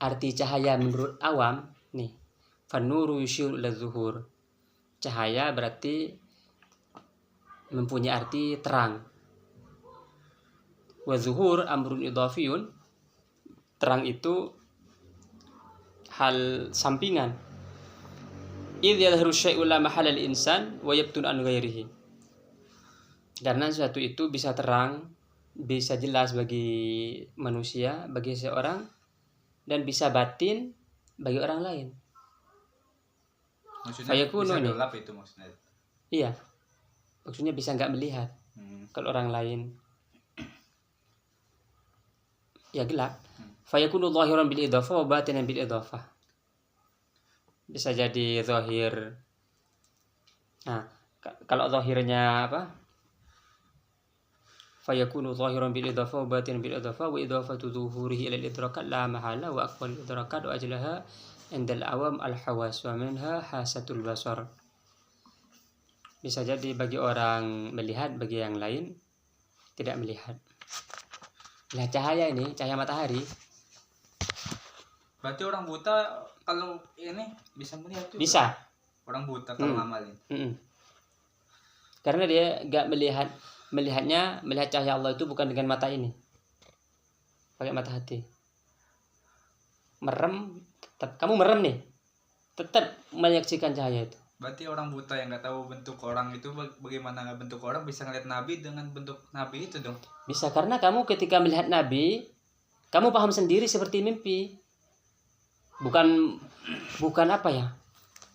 Arti cahaya menurut awam nih. Fanuru yushiru ila zuhur. Cahaya berarti mempunyai arti terang. Wa zuhur amrun idhafiyun. Terang itu hal sampingan. Idh yadhharu syai'u la mahala lil insan wa yabtun an ghairihi. Karena sesuatu itu bisa terang, bisa jelas bagi manusia, bagi seorang, dan bisa batin bagi orang lain. maksudnya Fayakunu bisa nih. gelap itu maksudnya. Iya. Maksudnya bisa nggak melihat kalau orang lain. Ya gelap. Fayakunu zahiran bil idhafah wa batinan bil idhafah. Bisa jadi zahir. Nah, kalau zahirnya apa? Fayakunu zahiran bil idhafah wa batinan bil idhafah wa idhafatu zuhurihi ila al idrakat la mahala wa aqwal idrakat wa ajlaha indal awam al hawas wa minha hasatul basar. Bisa jadi bagi orang melihat, bagi yang lain tidak melihat. Nah, cahaya ini, cahaya matahari. Berarti orang buta kalau ini bisa melihat juga. Bisa. Orang buta kalau ngamalin. Karena dia nggak melihat cahaya Allah itu bukan dengan mata ini, pakai mata hati. Merem, kamu merem nih, tetap menyaksikan cahaya itu. Berarti orang buta yang nggak tahu bentuk orang itu bagaimana nggak bentuk orang bisa ngeliat Nabi dengan bentuk Nabi itu dong. Bisa, karena kamu ketika melihat Nabi, kamu paham sendiri seperti mimpi. Bukan apa ya?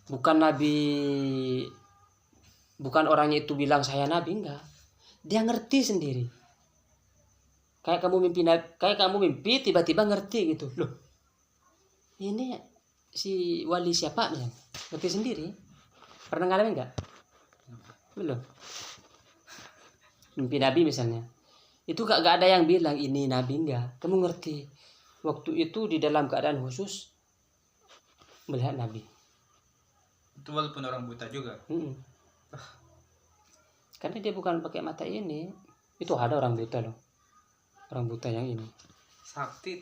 Bukan Nabi, bukan orangnya itu bilang saya Nabi, enggak. Dia ngerti sendiri. Kayak kamu mimpi tiba-tiba ngerti gitu. Loh. Ini si wali siapa nih? Ngerti sendiri. Pernah ngalamin enggak? Belum. Mimpi Nabi misalnya. Itu gak ada yang bilang ini Nabi, enggak. Kamu ngerti. Waktu itu di dalam keadaan khusus melihat Nabi. Itu walaupun orang buta juga. Karena dia bukan pakai mata ini. Itu ada orang buta loh. Orang buta yang ini. Sakti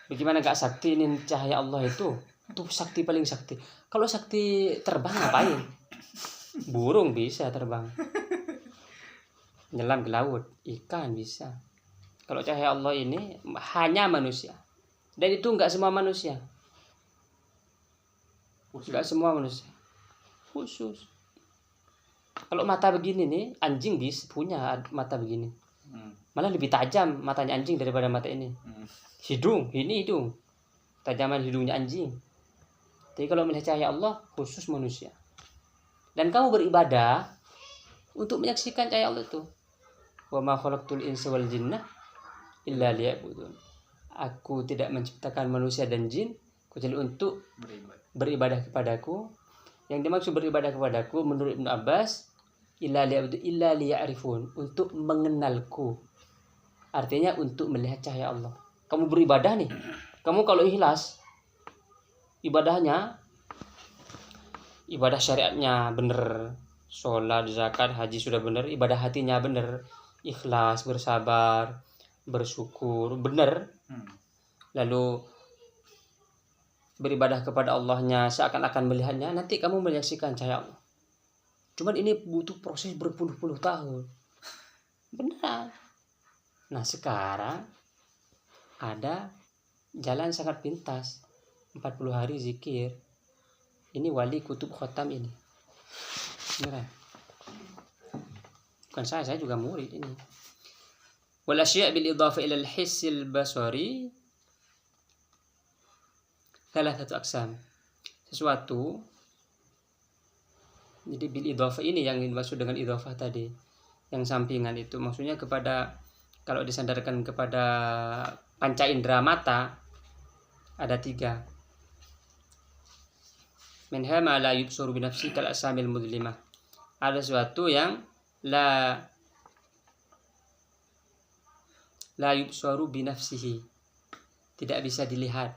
Bagaimana gak sakti ini cahaya Allah itu? Itu sakti paling sakti. Kalau sakti terbang ngapain? Burung bisa terbang. Nyelam ke laut, ikan bisa. Kalau cahaya Allah ini hanya manusia. Dan itu enggak semua manusia. Enggak semua manusia. Khusus. Kalau mata begini nih, anjing bisa punya mata begini. Malah lebih tajam matanya anjing daripada mata ini. Hidung, ini hidung. Tajaman hidungnya anjing. Tapi kalau melihat cahaya Allah, khusus manusia. Dan kamu beribadah untuk menyaksikan cahaya Allah itu. Wa ma khalaqtul insa wal jinna illa liya'budun. Aku tidak menciptakan manusia dan jin kecuali untuk beribadah kepadaku. Yang dimaksud beribadah kepadaku menurut Ibnu Abbas illa liya'rifun, untuk mengenalku. Artinya untuk melihat cahaya Allah. Kamu beribadah nih. Kamu kalau ikhlas ibadahnya ibadah syariatnya bener, sholat, zakat, haji sudah bener, ibadah hatinya bener, ikhlas, bersabar, bersyukur bener, lalu beribadah kepada Allahnya seakan-akan melihatnya, nanti kamu menyaksikan cahaya Allah. Cuman ini butuh proses berpuluh-puluh tahun. Benar. Nah sekarang ada jalan sangat pintas, 40 hari zikir. Ini wali kutub khotam ini. Beneran. Bukan saya juga murid ini. Wal asya' bil idhafa ila al hissil basari thalathatu aqsam. Sesuatu, jadi bil idhafa ini yang dimaksud dengan idhafa tadi, yang sampingan itu maksudnya kepada, kalau disandarkan kepada panca indera mata ada 3. Minha ma la yubsuru bi nafsi kal asamil mudlimah. Ada sesuatu yang la yubsuru bi nafsihi, tidak bisa dilihat,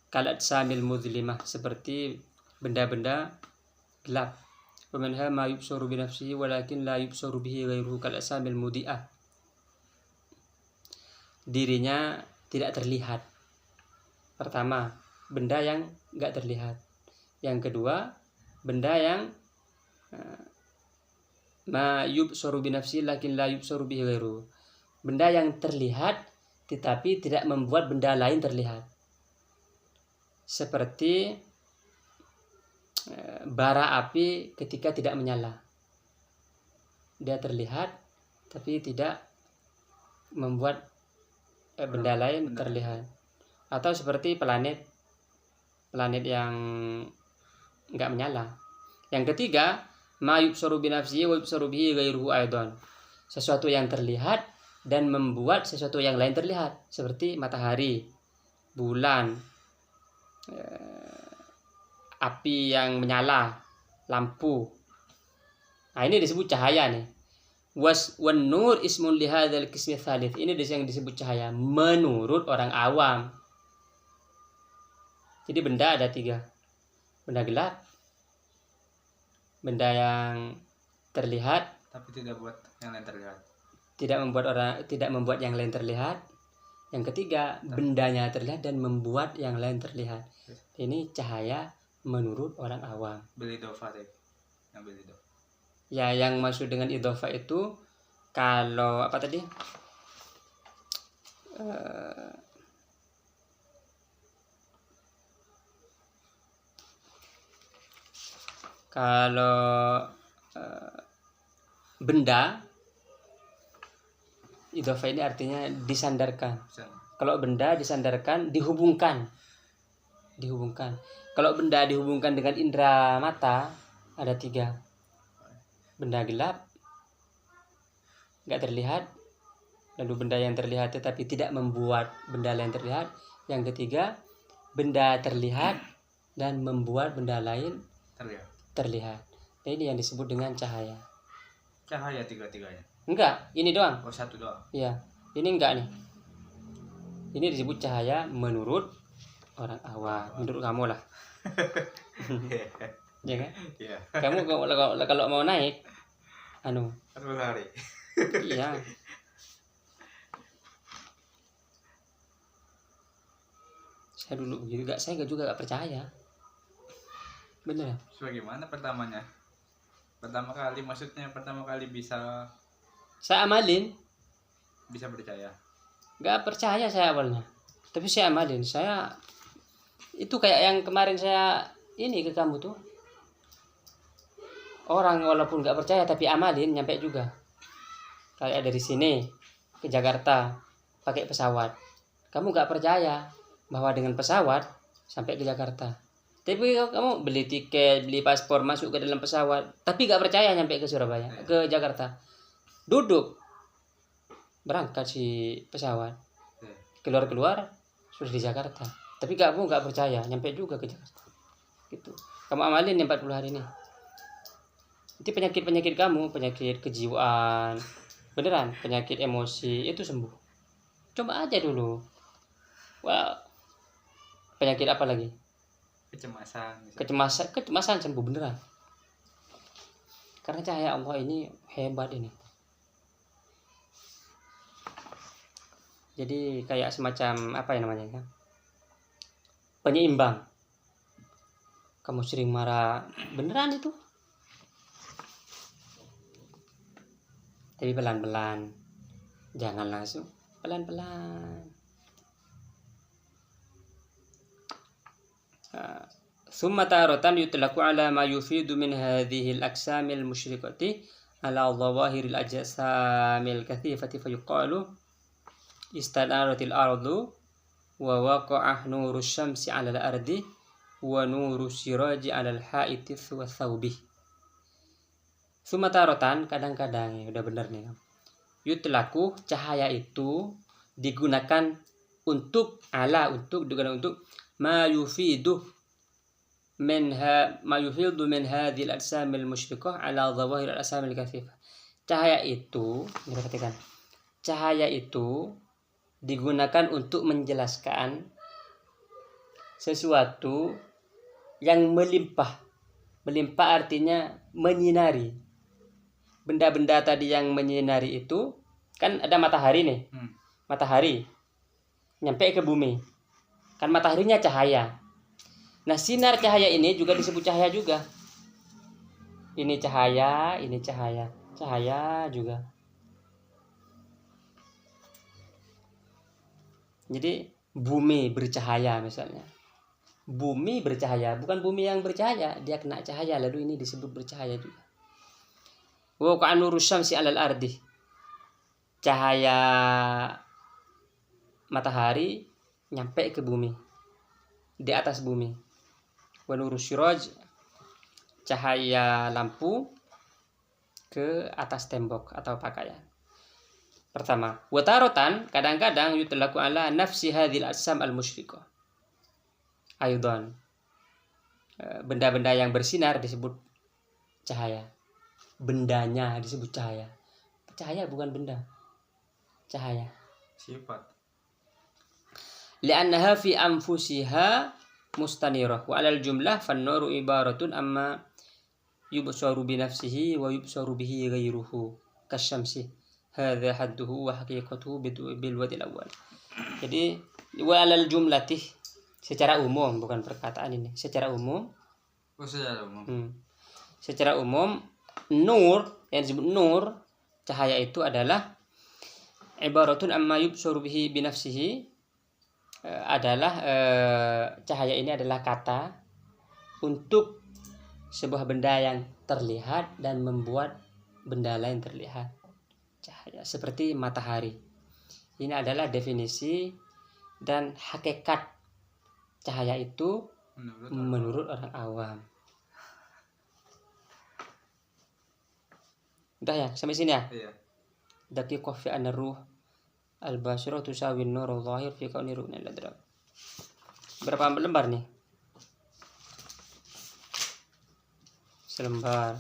kal asamil mudlimah, seperti benda-benda gelap. Wa minha ma yubsuru bi nafsihi walakin la yubsuru bihi ghairuhu kal asamil mudi'ah. Dirinya tidak terlihat. Pertama, benda yang enggak terlihat. Yang kedua, benda yang ma yubsuru bi nafsihi lakin la yubsuru bihi ghairuhu. Benda yang terlihat tetapi tidak membuat benda lain terlihat. Seperti bara api ketika tidak menyala. Dia terlihat tapi tidak membuat benda lain terlihat. Atau seperti planet yang enggak menyala. Yang ketiga, ma yubsaru bi nafsihi wa yubsaru bihi ghairuhu aidan. Sesuatu yang terlihat dan membuat sesuatu yang lain terlihat, seperti matahari, bulan, api yang menyala, lampu. Nah, ini disebut cahaya nih. Wan nur ismun li hadzal qismi tsalits. Ini yang disebut cahaya menurut orang awam. Jadi benda ada 3. Benda gelap, benda yang terlihat tapi tidak buat yang lain terlihat. Tidak membuat yang lain terlihat. Yang ketiga, bendanya terlihat dan membuat yang lain terlihat. Ini cahaya menurut orang awam. Bil idhafa deh. Yang bil idhafa. Ya, yang maksud dengan idhafa itu kalau apa tadi? Kalau benda, idhafa ini artinya disandarkan. Kalau benda disandarkan, dihubungkan. Kalau benda dihubungkan dengan indera mata ada 3. Benda gelap, nggak terlihat. Lalu benda yang terlihat tetapi tidak membuat benda lain terlihat. Yang ketiga, benda terlihat dan membuat benda lain terlihat. Nah, ini yang disebut dengan cahaya. Cahaya 3-3-nya? Enggak, ini doang. Oh, 1 doang. Iya, ini enggak nih. Ini disebut cahaya menurut orang awam. Menurut kamu lah. Ya kan? Iya. Kamu kalau mau naik, Harus lari. iya. Saya dulu juga, saya juga gak percaya. Bener. Bagaimana pertamanya? Pertama kali bisa Saya amalin. Bisa percaya. Gak percaya saya awalnya. Tapi saya amalin. Saya itu kayak yang kemarin saya ini ke kamu tuh. Orang walaupun gak percaya tapi amalin nyampe juga. Kayak dari sini ke Jakarta pakai pesawat. Kamu gak percaya bahwa dengan pesawat sampai ke Jakarta. Tapi kamu beli tiket, beli paspor, masuk ke dalam pesawat, tapi gak percaya nyampe ke Surabaya, ke Jakarta. Duduk, berangkat si pesawat, keluar sudah di Jakarta. Tapi kamu gak percaya nyampe juga ke Jakarta. Gitu. Kamu amalin 40 hari ini. Nanti penyakit kamu, penyakit kejiwaan, beneran, penyakit emosi itu sembuh. Coba aja dulu. Wah, penyakit apa lagi? Kecemasan misalnya. Kecemasan sembuh beneran. Karena cahaya Allah ini hebat ini. Jadi kayak semacam apa ya namanya ya? Penyeimbang. Kamu sering marah beneran itu. Tapi pelan-pelan. Jangan langsung, pelan-pelan. ثم تارة يطلق على ما يفيد من هذه الأجسام المشرقة على ظواهر الأجسام الكثيفة فيقال استنارت الأرض ووقع نور الشمس على الأرض ونور السراج على الحائط والثوب. ثم تارة kadang-kadang, ya udah bener nih. Yutlaku, cahaya itu digunakan untuk digunakan untuk ma yufidu min hadhil al-ajsam al-mushriqah ala dhawahir al-ajsam al-kathifah. Cahaya itu, perhatikan. Cahaya itu digunakan untuk menjelaskan sesuatu yang melimpah. Melimpah artinya menyinari. Benda-benda tadi yang menyinari itu kan ada matahari nih. Matahari nyampe ke bumi. Kan mataharinya cahaya. Nah, sinar cahaya ini juga disebut cahaya juga. Ini cahaya, ini cahaya. Cahaya juga. Jadi bumi bercahaya misalnya. Bumi bercahaya, bukan bumi yang bercahaya, dia kena cahaya lalu ini disebut bercahaya juga. Wa ka'anuru syamsi 'alal ardi. Cahaya matahari nyampe ke bumi. Di atas bumi. Wa nuru siraj, cahaya lampu ke atas tembok atau pakaian. Pertama, wa tarotan, kadang-kadang yutlaku ala nafsi hadhil asam al-musyriqah. Aydan. Benda-benda yang bersinar disebut cahaya. Bendanya disebut cahaya. Cahaya bukan benda. Cahaya. Sifat. Li'annaha fi anfusiha mustanirah wa 'alal jumlah fan-nuru ibaratun amma yubsaru bi nafsihi wa yubsaru bihi ghairuhu kasyamsi. Hadza hadduhu wa haqiqatuhu bil wadil awal. Jadi wa 'alal jumlatih secara umum, bukan perkataan ini, secara umum. Oh, secara umum. Secara umum nur, yang disebut nur, cahaya itu adalah ibaratun amma yubsaru bihi bi nafsihi, adalah cahaya ini adalah kata untuk sebuah benda yang terlihat dan membuat benda lain terlihat. Cahaya seperti matahari. Ini adalah definisi dan hakikat cahaya itu menurut orang awam. Udah ya, sampai sini ya? Iya. Daqiqah fi anna ruh al-basyirah tusawi an-nur al-zahir fi kauni ru'na al-adrab. Berapa lembar nih? Selembar.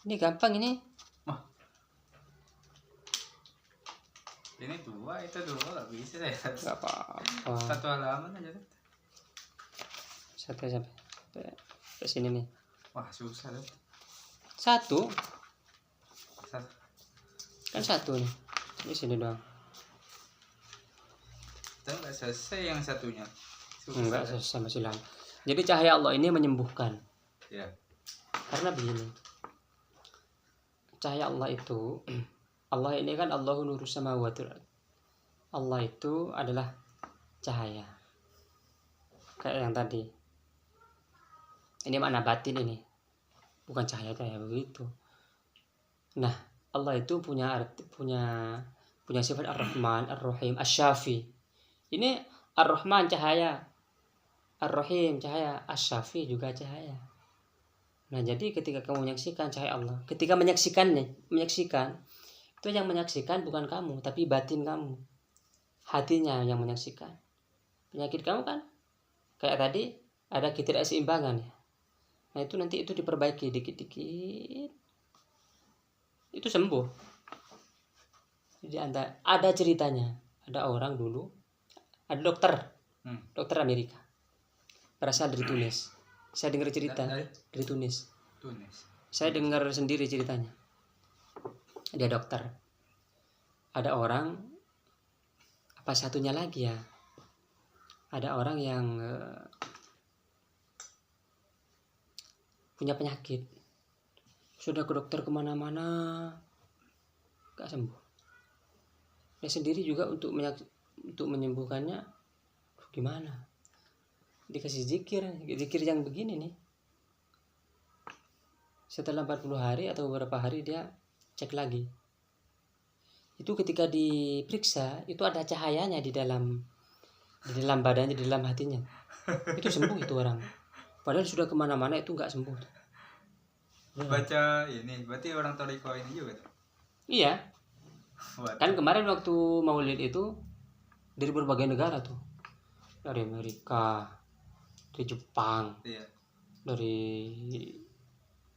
Ini gampang ini. Ini dua, itu dua, gak bisa ya. Gak apa-apa. Satu halaman aja. Sampai sini nih. Wah, susah deh. Satu. Kan satu nih. Di sini doang. Kita nggak selesai yang satunya. Enggak selesai, masih lama. Jadi cahaya Allah ini menyembuhkan. Ya. Karena begini. Cahaya Allah itu, Allah ini kan Allahu nurus samawati. Allah itu adalah cahaya. Kayak yang tadi. Ini makna batin ini. Bukan cahaya-cahaya begitu. Nah, Allah itu punya sifat Ar-Rahman, Ar-Rahim, Asy-Syafi. Ini Ar-Rahman cahaya, Ar-Rahim cahaya, Asy-Syafi juga cahaya. Nah, jadi ketika kamu menyaksikan cahaya Allah, ketika menyaksikan, itu yang menyaksikan bukan kamu, tapi batin kamu. Hatinya yang menyaksikan. Penyakit kamu kan kayak tadi ada ketidakseimbangan ya. Nah, itu nanti itu diperbaiki dikit-dikit. Itu sembuh. Jadi ada ceritanya. Ada orang dulu, ada dokter dokter Amerika, berasal dari Tunis. Saya dengar cerita dari Tunis. Saya dengar sendiri ceritanya. Dia dokter. Ada orang, apa satunya lagi ya? Ada orang yang punya penyakit, sudah ke dokter kemana-mana, gak sembuh. Dia sendiri juga untuk menyembuhkannya gimana? Dikasih zikir yang begini nih. Setelah 40 hari atau beberapa hari dia cek lagi. Itu ketika diperiksa, itu ada cahayanya di dalam badannya, di dalam hatinya. Itu sembuh itu orang. Padahal sudah kemana-mana itu nggak sembuh. Baca ini, berarti orang Toriko ini juga tuh? Iya. Kan kemarin waktu Maulid itu dari berbagai negara tuh. Dari Amerika, dari Jepang, dari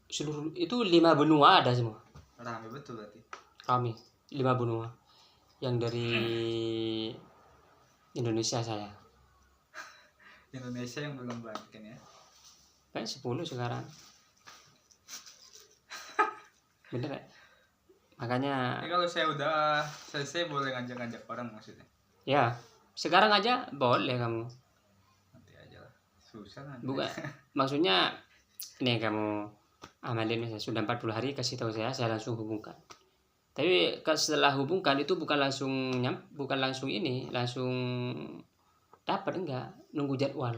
seluruh itu 5 benua ada semua. Ramai betul berarti. Kami 5 benua. Yang dari Indonesia saya. Indonesia yang belum banyak kan ya? Kayak 10 sekarang. Bener ya? Makanya kalau saya udah selesai boleh ngajak-ngajak orang maksudnya? Ya, sekarang aja boleh kamu. Nanti aja lah. Susah nanti. Bukan. Maksudnya ini kamu amalin misalnya sudah 40 hari kasih tahu saya langsung hubungkan. Tapi setelah hubungkan itu bukan langsung langsung dapat, enggak, nunggu jadwal.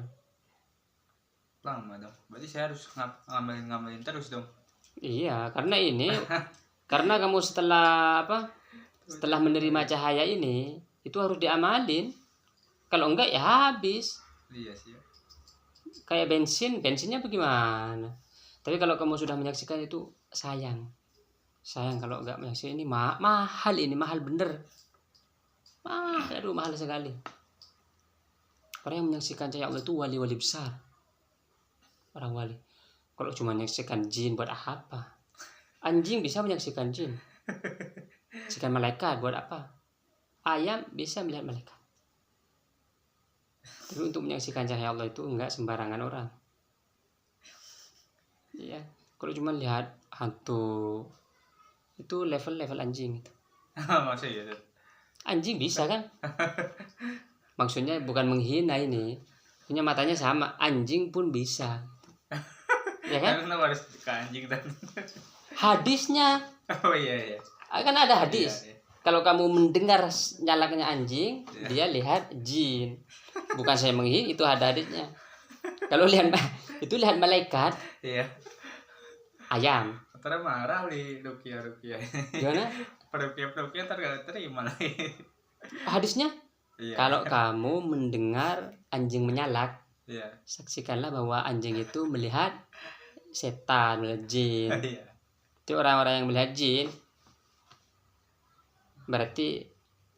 Lama dong. Berarti saya harus ngamalin terus dong. Iya, karena ini karena kamu setelah menerima cahaya ini itu harus diamalin. Kalau enggak ya habis. Iya sih. Kayak bensinnya bagaimana? Tapi kalau kamu sudah menyaksikan itu sayang kalau enggak menyaksikan ini mahal bener. Mahal sekali. Orang yang menyaksikan cahaya Allah itu wali-wali besar. Orang wali. Kalau cuma menyaksikan jin buat apa? Anjing bisa menyaksikan jin. Menyaksikan malaikat buat apa? Ayam bisa melihat malaikat. Tapi untuk menyaksikan cahaya Allah itu enggak sembarangan orang. Iya, kalau cuma lihat hantu itu level anjing itu. Maksudnya ya? Anjing bisa kan? Maksudnya bukan menghina ini. Punya matanya sama, anjing pun bisa. Ya kan? Kenapa harus ke anjing dan hadisnya? Oh iya. Kan ada hadis. Iya. Kalau kamu mendengar nyalaknya anjing, dia lihat jin. Bukan saya menghina, itu ada hadisnya. Kalau lihat malaikat, iya. Ayam. Ntar marah li rupiah. Gimana? Rupiah ntar gak terima lagi. Hadisnya? Iya. Kalau kamu mendengar anjing menyalak, iya, saksikanlah bahwa anjing itu melihat setan, melihat jin. Iya. Itu orang-orang yang melihat jin, berarti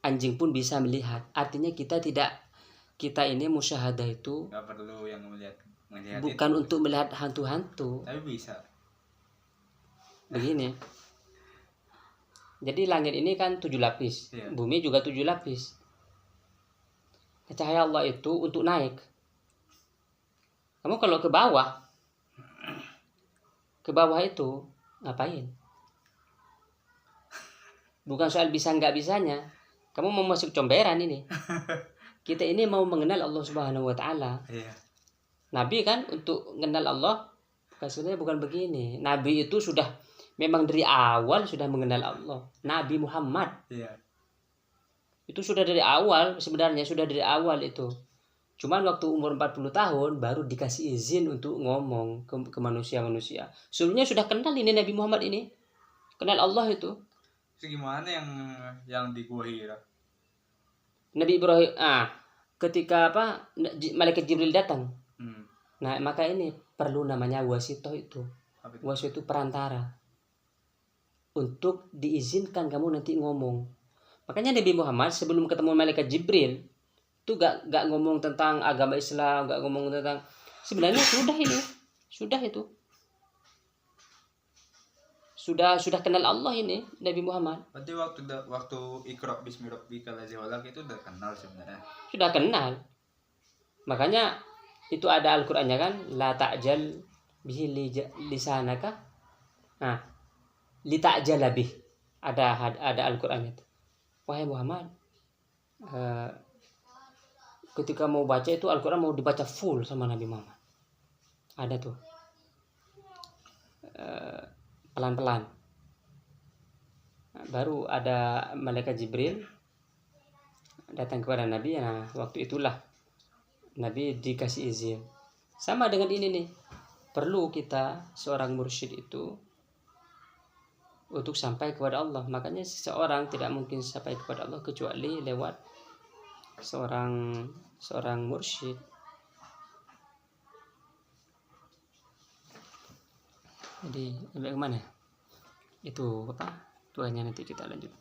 anjing pun bisa melihat. Artinya kita ini musyahadah itu nggak perlu yang melihat bukan itu. Untuk melihat hantu-hantu. Tapi bisa. Begini. Jadi langit ini kan 7 lapis, Iya. Bumi juga 7 lapis. Cahaya Allah itu untuk naik. Kamu kalau ke bawah itu ngapain? Bukan soal bisa nggak bisanya. Kamu mau masuk comberan ini. Kita ini mau mengenal Allah Subhanahu wa Ta'ala. Iya. Nabi kan untuk mengenal Allah sebenarnya bukan begini. Nabi itu sudah memang dari awal sudah mengenal Allah. Nabi Muhammad. Iya. Itu sudah dari awal, sebenarnya sudah dari awal itu. Cuman waktu umur 40 tahun baru dikasih izin untuk ngomong ke manusia-manusia. Sebelumnya sudah kenal ini Nabi Muhammad ini. Kenal Allah itu. Itu gimana yang di Gua Hira? Nabi Ibrahim, ketika malaikat Jibril datang. Nah, maka ini perlu namanya wasitoh itu. Wasitoh itu perantara. Untuk diizinkan kamu nanti ngomong. Makanya Nabi Muhammad sebelum ketemu malaikat Jibril itu gak ngomong tentang agama Islam, gak ngomong tentang, sebenarnya sudah itu. Sudah kenal Allah ini Nabi Muhammad. Berarti waktu Iqra bismi rabbikal ladzi khalaq itu udah kenal sebenarnya. Sudah kenal. Makanya itu ada Al-Qur'annya kan, la ta'jal bihi lisanaka. Nah, li ta'jal bih. Ada Al-Qur'annya itu. Wahai Muhammad, ketika mau baca itu Al-Qur'an mau dibaca full sama Nabi Muhammad. Ada tuh. Pelan-pelan. Baru ada malaikat Jibril datang kepada Nabi. Nah, waktu itulah Nabi dikasih izin. Sama dengan ini nih. Perlu kita seorang mursyid itu untuk sampai kepada Allah. Makanya seseorang tidak mungkin sampai kepada Allah kecuali lewat seorang mursyid. Jadi sampai kemana? Itu apa? Tuanya nanti kita lanjut.